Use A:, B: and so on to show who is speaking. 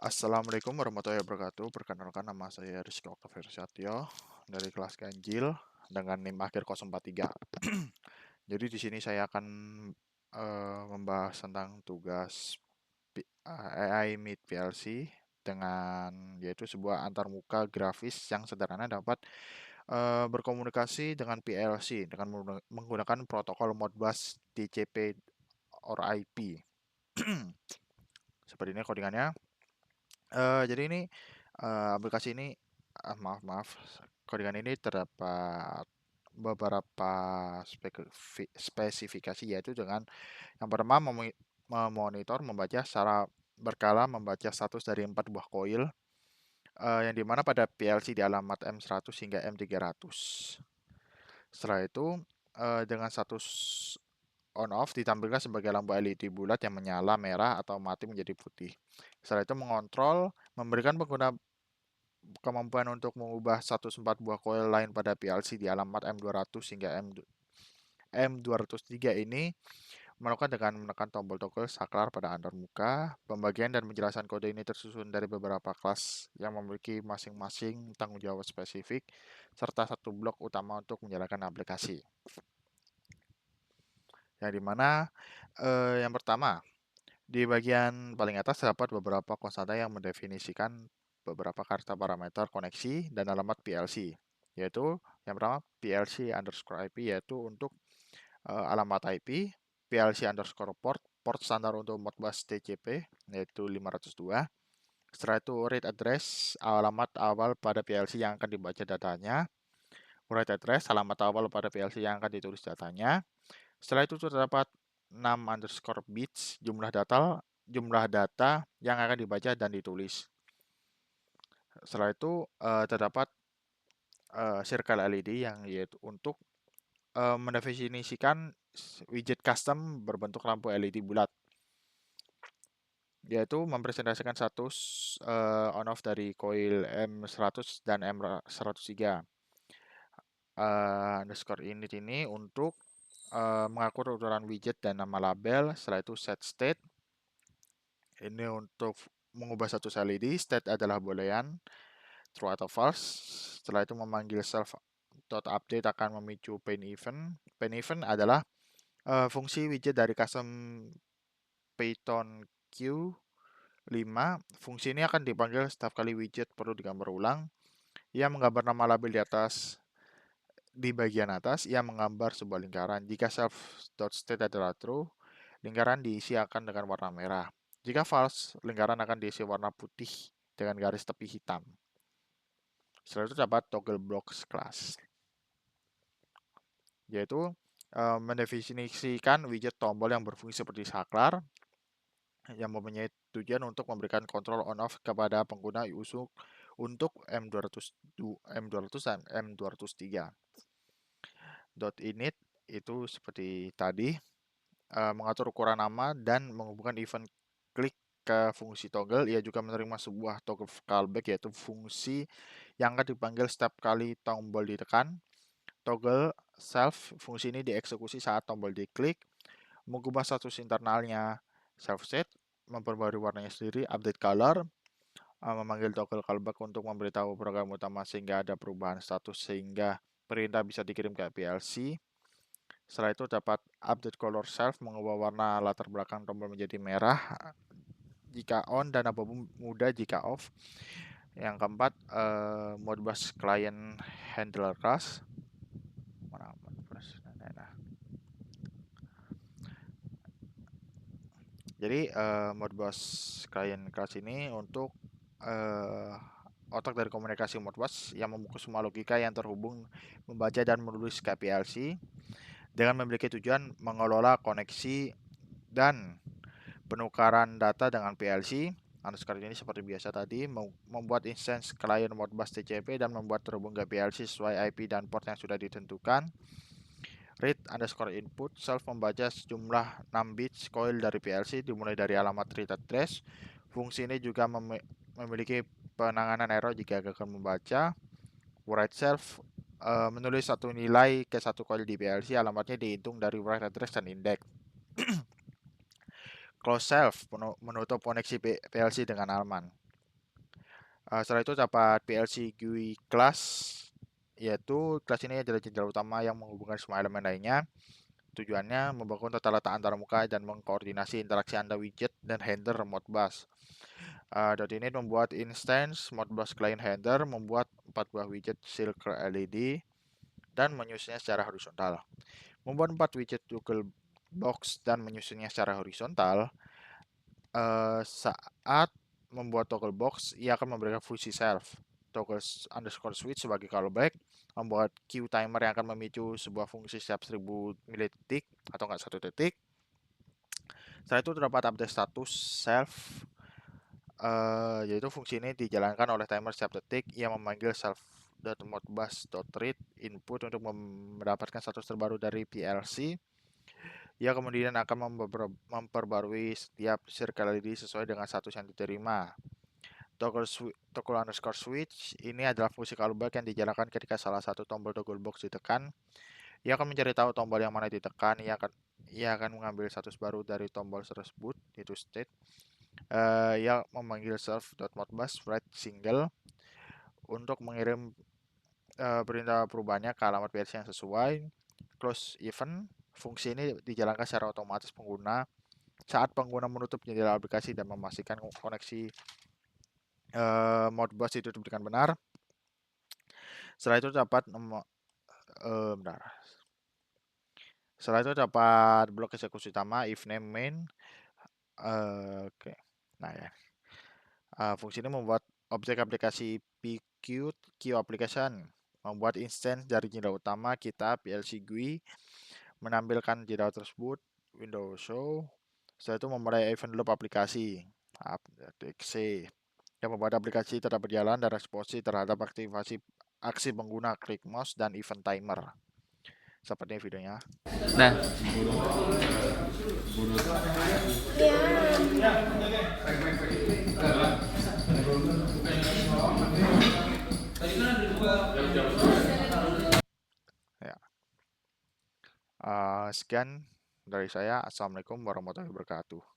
A: Assalamualaikum warahmatullahi wabarakatuh. Perkenalkan nama saya Rizky Oktaviar Satyo dari kelas Ganjil dengan NIM akhir 043. Jadi di sini saya akan membahas tentang tugas AI Meet PLC dengan yaitu sebuah antarmuka grafis yang sederhana dapat berkomunikasi dengan PLC dengan menggunakan protokol Modbus TCP or IP. Seperti ini codingannya. Jadi ini, aplikasi ini maaf, codingan ini terdapat beberapa spesifikasi, yaitu dengan yang pertama memonitor, membaca secara berkala, membaca status dari 4 buah koil, yang dimana pada PLC di alamat M100 hingga M300. Setelah itu, dengan status on off ditampilkan sebagai lampu LED bulat yang menyala merah atau mati menjadi putih. Setelah itu mengontrol, memberikan pengguna kemampuan untuk mengubah 104 buah koil lain pada PLC di alamat M200 hingga M203 ini melakukan dengan menekan tombol toggle saklar pada antarmuka. Pembagian dan penjelasan kode ini tersusun dari beberapa kelas yang memiliki masing-masing tanggung jawab spesifik serta satu blok utama untuk menjalankan aplikasi. Yang dimana yang pertama, di bagian paling atas terdapat beberapa konstanta yang mendefinisikan beberapa kata parameter koneksi dan alamat PLC, yaitu yang pertama PLC underscore IP, yaitu untuk alamat IP, PLC underscore port standar untuk Modbus TCP, yaitu 502. Setelah itu read address, alamat awal pada PLC yang akan dibaca datanya, write address, alamat awal pada PLC yang akan ditulis datanya. Setelah itu terdapat 6 underscore bits, jumlah data yang akan dibaca dan ditulis. Setelah itu terdapat circle LED yang yaitu untuk mendefinisikan widget custom berbentuk lampu LED bulat, yaitu mempresentasikan status on off dari koil M100 dan M103. Underscore init ini untuk mengatur urutan widget dan nama label. Setelah itu set state ini untuk mengubah status LED. State adalah boolean, true atau false. Setelah itu memanggil self.update akan memicu paint event. Paint event adalah fungsi widget dari custom Python Q5. Fungsi ini akan dipanggil setiap kali widget perlu digambar ulang. Ia menggambar nama label di atas. Di bagian atas, ia menggambar sebuah lingkaran. Jika self.state adalah true, lingkaran diisi akan dengan warna merah. Jika false, lingkaran akan diisi warna putih dengan garis tepi hitam. Setelah itu dapat toggle blocks class, yaitu mendefinisikan widget tombol yang berfungsi seperti saklar yang mempunyai tujuan untuk memberikan kontrol on off kepada pengguna usuk untuk M200 dan M203. .init itu seperti tadi mengatur ukuran nama dan menghubungkan event klik ke fungsi toggle. Ia juga menerima sebuah toggle callback, yaitu fungsi yang akan dipanggil setiap kali tombol ditekan. Toggle self, fungsi ini dieksekusi saat tombol diklik. Mengubah status internalnya self set, memperbarui warnanya sendiri. Update color, memanggil toggle callback untuk memberitahu program utama sehingga ada perubahan status sehingga perintah bisa dikirim ke PLC. Setelah itu dapat update color self, mengubah warna latar belakang tombol menjadi merah jika on dan abu-abu muda jika off. Yang keempat, Modbus client handler class. Mana Modbus? Nah. Jadi Modbus client class ini untuk otak dari komunikasi Modbus yang membungkus semua logika yang terhubung membaca dan menulis ke PLC dengan memiliki tujuan mengelola koneksi dan penukaran data dengan PLC. Underscore ini seperti biasa tadi, membuat instance client Modbus TCP dan membuat terhubung ke PLC sesuai IP dan port yang sudah ditentukan. Read underscore input, self membaca sejumlah 6 bits coil dari PLC dimulai dari alamat read address. Fungsi ini juga memiliki penanganan error jika gagal membaca. Write self menulis satu nilai ke satu coil di PLC, alamatnya dihitung dari write address dan index. Close self menutup koneksi PLC dengan aman. Setelah itu dapat PLC GUI class, yaitu kelas ini adalah jendela utama yang menghubungkan semua elemen lainnya. Tujuannya membangun tata letak antar muka dan mengkoordinasi interaksi antara widget dan handler Modbus. .NET membuat instance Modbus client handler, membuat 4 buah widget circle LED dan menyusunnya secara horizontal. Membuat 4 widget Google Box dan menyusunnya secara horizontal. Saat membuat toggle box, ia akan memberikan fungsi self toggle underscore switch sebagai callback, membuat queue timer yang akan memicu sebuah fungsi setiap 1000 milidetik atau enggak 1 detik. Setelah itu terdapat update status self, yaitu fungsi ini dijalankan oleh timer setiap detik. Ia memanggil self.modbus.read input untuk mendapatkan status terbaru dari PLC. Ia kemudian akan memperbarui setiap circle LED sesuai dengan status yang diterima. Toggle underscore switch ini adalah fungsi callback yang dijalankan ketika salah satu tombol toggle box ditekan. Ia akan mencari tahu tombol yang mana ditekan. Ia akan mengambil status baru dari tombol tersebut, yaitu state. Ia memanggil self.modbus write single untuk mengirim perintah perubahannya ke alamat PLC yang sesuai. Close event, fungsi ini dijalankan secara otomatis saat pengguna menutup jendela aplikasi dan memastikan koneksi Modbus ditutup dengan benar. Setelah itu dapat Setelah itu dapat blok eksekusi utama if name main. Oke. Nah ya. Fungsi ini membuat objek aplikasi PQ Queue Application, membuat instance dari jendela utama kita PLC GUI, menampilkan jendela tersebut Windows Show. Setelah itu memulai event loop aplikasi (exe) yang membuat aplikasi tetap berjalan dan responsif terhadap aktivasi aksi pengguna klik mouse dan event timer. Seperti videonya.
B: Nah,
A: ya. Sekian dari saya. Assalamualaikum warahmatullahi wabarakatuh.